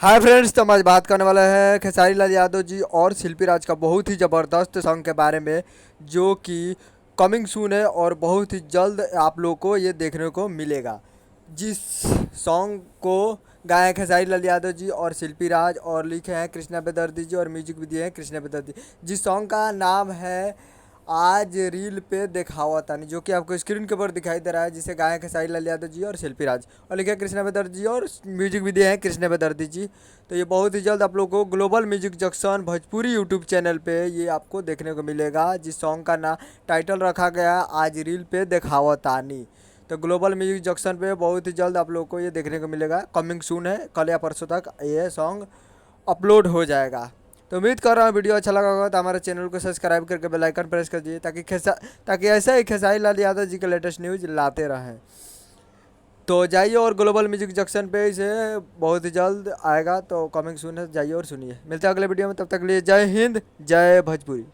Hi friends, तो हम आज बात करने वाला है खेसारी लाल यादव जी और शिल्पी राज का बहुत ही ज़बरदस्त सॉन्ग के बारे में, जो कि कमिंग सून है और बहुत ही जल्द आप लोगों को ये देखने को मिलेगा। जिस सॉन्ग को गाए हैं खेसारी लाल यादव जी और शिल्पी राज, और लिखे हैं कृष्णा बेदर्दी जी, और म्यूजिक भी दिए हैं कृष्णा बेदर्दी। जिस सॉन्ग का नाम है आज रील पे दिखावा तानी, जो कि आपको स्क्रीन के ऊपर दिखाई दे रहा है, जिसे गाए हैं खेसारी लाल यादव जी और शिल्पी राज, और लिखे हैं कृष्णा बेदर्दी जी, और म्यूजिक भी दिए हैं कृष्णा बेदर्दी जी। तो ये बहुत ही जल्द आप लोगों को global music junction Bhojpuri YouTube channel पे ये आपको देखने को मिलेगा। जिस सॉन्ग का ना टाइटल रखा गया है आज रील पे दिखावा तानी। तो ग्लोबल म्यूजिक जंक्शन पे बहुत ही जल्द आप लोगों को ये देखने को मिलेगा। कमिंग सून है, कल या परसों तक ये सॉन्ग अपलोड हो जाएगा। तो उम्मीद कर रहा हूँ वीडियो अच्छा लगा होगा, तो हमारे चैनल को सब्सक्राइब करके बेल आइकन प्रेस कर दीजिए, ताकि ऐसा ही खेसारी लाल यादव जी के लेटेस्ट न्यूज़ लाते रहें। तो जाइए और ग्लोबल म्यूजिक जंक्शन पे इसे बहुत ही जल्द आएगा, तो कमिंग सून है, जाइए और सुनिए। मिलते हैं अगले वीडियो में, तब तक के लिए जय हिंद, जय भोजपुरी।